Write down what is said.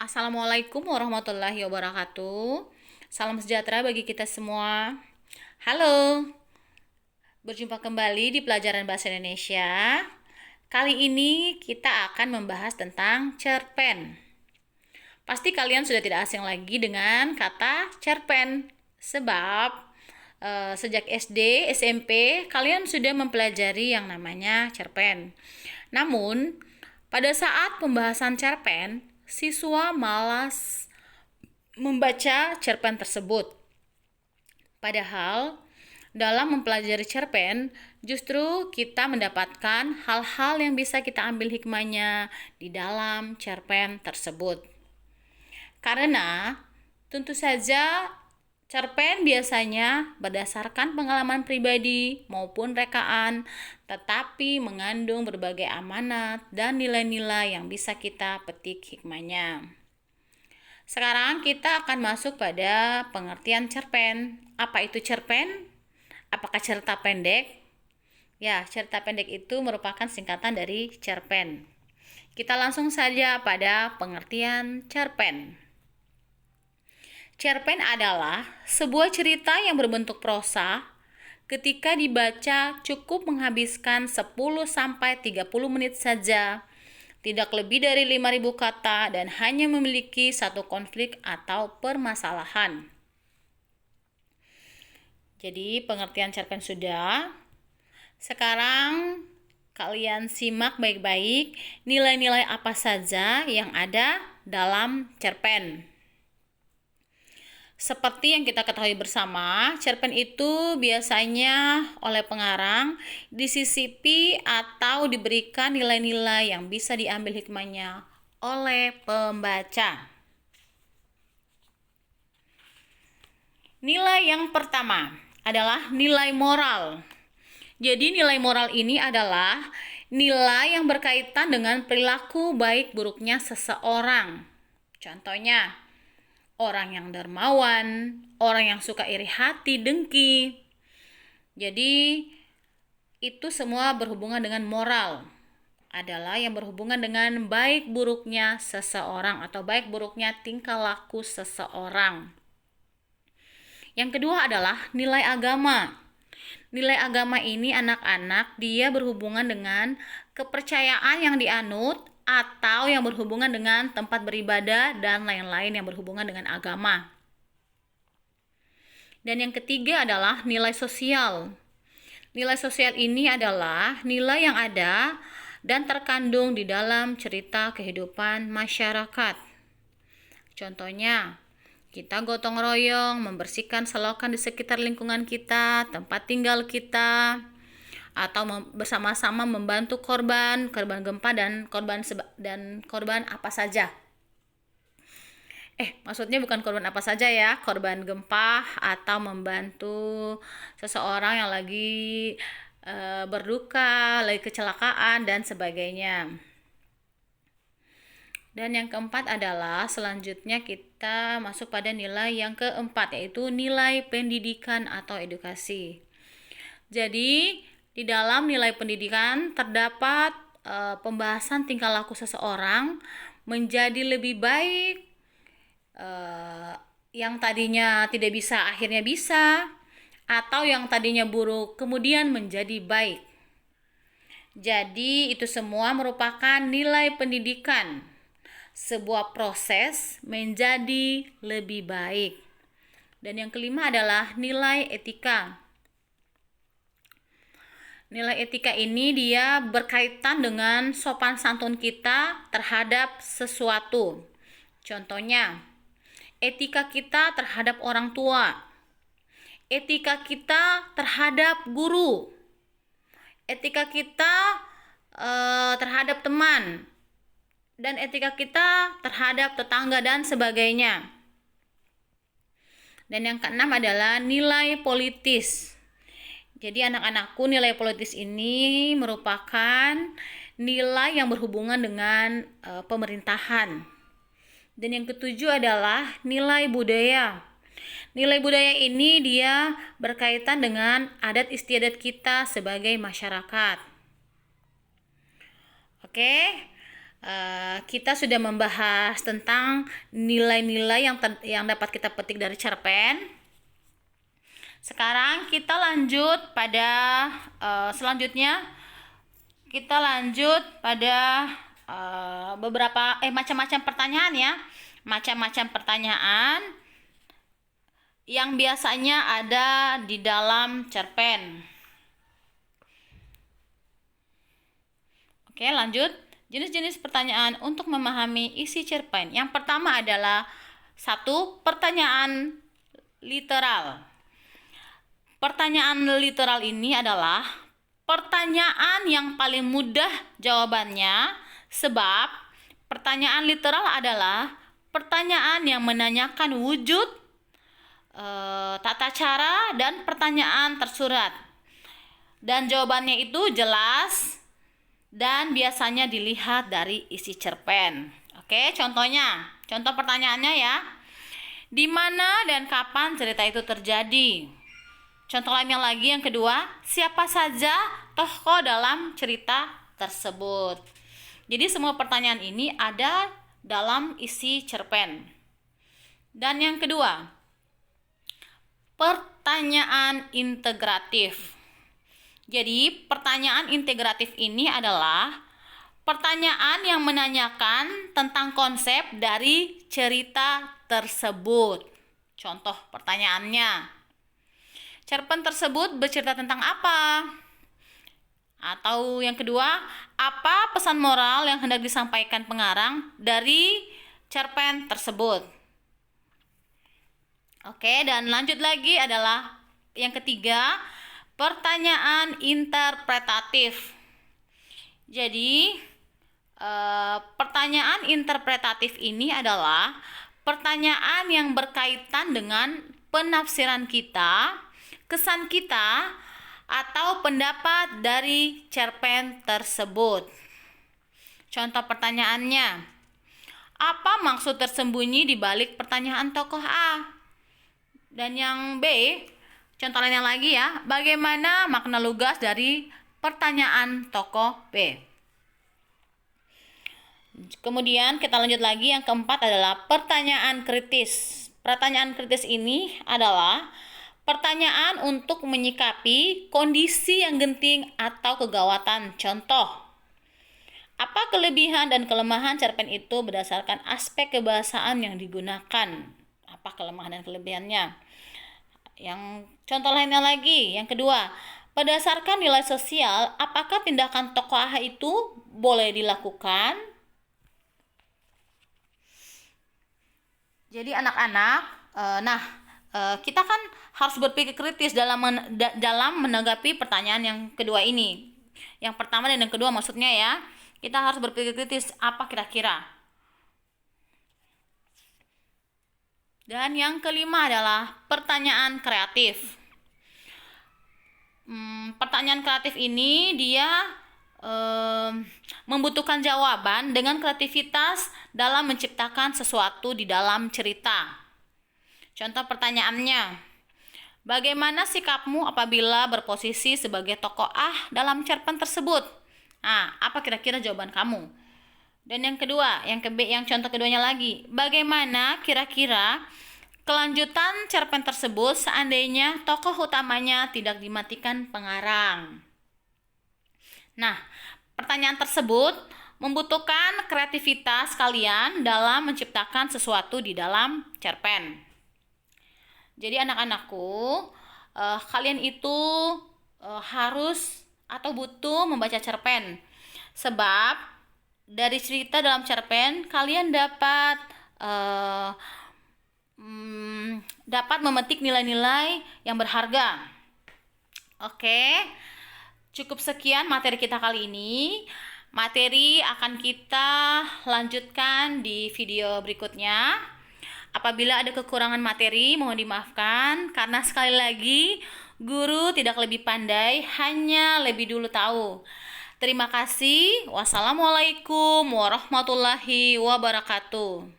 Assalamualaikum warahmatullahi wabarakatuh. Salam sejahtera bagi kita semua. Halo, berjumpa kembali di pelajaran bahasa Indonesia. Kali ini kita akan membahas tentang cerpen. Pasti kalian sudah tidak asing lagi dengan kata cerpen, sebab sejak SD, SMP, kalian sudah mempelajari yang namanya cerpen. Namun, pada saat pembahasan cerpen, siswa malas membaca cerpen tersebut. Padahal, dalam mempelajari cerpen, justru kita mendapatkan hal-hal yang bisa kita ambil hikmahnya di dalam cerpen tersebut. Karena tentu saja cerpen biasanya berdasarkan pengalaman pribadi maupun rekaan, tetapi mengandung berbagai amanat dan nilai-nilai yang bisa kita petik hikmahnya. Sekarang kita akan masuk pada pengertian cerpen. Apa itu cerpen? Apakah cerita pendek? Ya, cerita pendek itu merupakan singkatan dari cerpen. Kita langsung saja pada pengertian cerpen. Cerpen adalah sebuah cerita yang berbentuk prosa. Ketika dibaca cukup menghabiskan 10-30 menit saja. Tidak lebih dari 5.000 kata dan hanya memiliki satu konflik atau permasalahan. Jadi pengertian cerpen sudah. Sekarang kalian simak baik-baik nilai-nilai apa saja yang ada dalam cerpen. Seperti yang kita ketahui bersama, cerpen itu biasanya oleh pengarang disisipi atau diberikan nilai-nilai yang bisa diambil hikmahnya oleh pembaca. Nilai yang pertama adalah nilai moral. Jadi nilai moral ini adalah nilai yang berkaitan dengan perilaku baik buruknya seseorang. Contohnya, orang yang dermawan, orang yang suka iri hati, dengki. Jadi itu semua berhubungan dengan moral. Adalah yang berhubungan dengan baik buruknya seseorang atau baik buruknya tingkah laku seseorang. Yang kedua adalah nilai agama. Nilai agama ini anak-anak dia berhubungan dengan kepercayaan yang dianut atau yang berhubungan dengan tempat beribadah dan lain-lain yang berhubungan dengan agama. Dan yang ketiga adalah nilai sosial. Nilai sosial ini adalah nilai yang ada dan terkandung di dalam cerita kehidupan masyarakat. Contohnya, kita gotong royong membersihkan selokan di sekitar lingkungan kita, tempat tinggal kita, atau bersama-sama membantu korban gempa dan korban apa saja. Maksudnya bukan korban apa saja ya, korban gempa atau membantu seseorang yang lagi berduka, lagi kecelakaan dan sebagainya. Dan yang keempat adalah selanjutnya kita masuk pada nilai yang keempat, yaitu nilai pendidikan atau edukasi. Jadi di dalam nilai pendidikan terdapat pembahasan tingkah laku seseorang menjadi lebih baik, yang tadinya tidak bisa akhirnya bisa, atau yang tadinya buruk kemudian menjadi baik. Jadi itu semua merupakan nilai pendidikan, sebuah proses menjadi lebih baik. Dan yang kelima adalah nilai etika. Nilai etika ini dia berkaitan dengan sopan santun kita terhadap sesuatu. Contohnya, etika kita terhadap orang tua, etika kita terhadap guru, etika kita terhadap teman, dan etika kita terhadap tetangga dan sebagainya. Dan yang keenam adalah nilai politis. Jadi anak-anakku, nilai politis ini merupakan nilai yang berhubungan dengan pemerintahan. Dan yang ketujuh adalah nilai budaya. Nilai budaya ini dia berkaitan dengan adat istiadat kita sebagai masyarakat. Oke. kita sudah membahas tentang nilai-nilai yang dapat kita petik dari cerpen. Sekarang kita lanjut pada selanjutnya kita lanjut pada beberapa macam-macam pertanyaan ya. Macam-macam pertanyaan yang biasanya ada di dalam cerpen. Oke, lanjut. Jenis-jenis pertanyaan untuk memahami isi cerpen. Yang pertama adalah 1. Pertanyaan literal. Pertanyaan literal ini adalah pertanyaan yang paling mudah jawabannya, sebab pertanyaan literal adalah pertanyaan yang menanyakan wujud, tata cara, dan pertanyaan tersurat. Dan jawabannya itu jelas dan biasanya dilihat dari isi cerpen. Oke, contohnya. Contoh pertanyaannya ya. Di mana dan kapan cerita itu terjadi? Contoh lainnya lagi yang kedua, siapa saja tokoh dalam cerita tersebut? Jadi semua pertanyaan ini ada dalam isi cerpen. Dan yang kedua, pertanyaan integratif. Jadi, pertanyaan integratif ini adalah pertanyaan yang menanyakan tentang konsep dari cerita tersebut. Contoh pertanyaannya, cerpen tersebut bercerita tentang apa? Atau yang kedua, apa pesan moral yang hendak disampaikan pengarang dari cerpen tersebut? Oke, dan lanjut lagi adalah yang ketiga, pertanyaan interpretatif. Jadi, pertanyaan interpretatif ini adalah pertanyaan yang berkaitan dengan penafsiran kita, kesan kita, atau pendapat dari cerpen tersebut. Contoh pertanyaannya, apa maksud tersembunyi di balik pertanyaan tokoh A? Dan yang B, contoh lainnya lagi ya, bagaimana makna lugas dari pertanyaan tokoh B? Kemudian kita lanjut lagi, yang keempat adalah pertanyaan kritis. Pertanyaan kritis ini adalah pertanyaan untuk menyikapi kondisi yang genting atau kegawatan. Contoh, apa kelebihan dan kelemahan cerpen itu berdasarkan aspek kebahasaan yang digunakan? Apa kelemahan dan kelebihannya? Yang contoh lainnya lagi, yang kedua, berdasarkan nilai sosial, apakah tindakan tokoh A itu boleh dilakukan? Jadi anak-anak, kita kan harus berpikir kritis dalam menanggapi pertanyaan yang kedua ini. Yang pertama dan yang kedua maksudnya ya, kita harus berpikir kritis apa kira-kira. Dan yang kelima adalah pertanyaan kreatif. Pertanyaan kreatif ini dia membutuhkan jawaban dengan kreativitas dalam menciptakan sesuatu di dalam cerita. Contoh pertanyaannya, bagaimana sikapmu apabila berposisi sebagai tokoh A dalam cerpen tersebut? Apa kira-kira jawaban kamu? Dan yang kedua, yang contoh keduanya lagi, bagaimana kira-kira kelanjutan cerpen tersebut seandainya tokoh utamanya tidak dimatikan pengarang? Nah, pertanyaan tersebut membutuhkan kreativitas kalian dalam menciptakan sesuatu di dalam cerpen. Jadi anak-anakku, kalian itu harus atau butuh membaca cerpen, sebab dari cerita dalam cerpen kalian dapat memetik nilai-nilai yang berharga. Oke, cukup sekian materi kita kali ini. Materi akan kita lanjutkan di video berikutnya. Apabila ada kekurangan materi, mohon dimaafkan, karena sekali lagi guru tidak lebih pandai, hanya lebih dulu tahu. Terima kasih. Wassalamualaikum warahmatullahi wabarakatuh.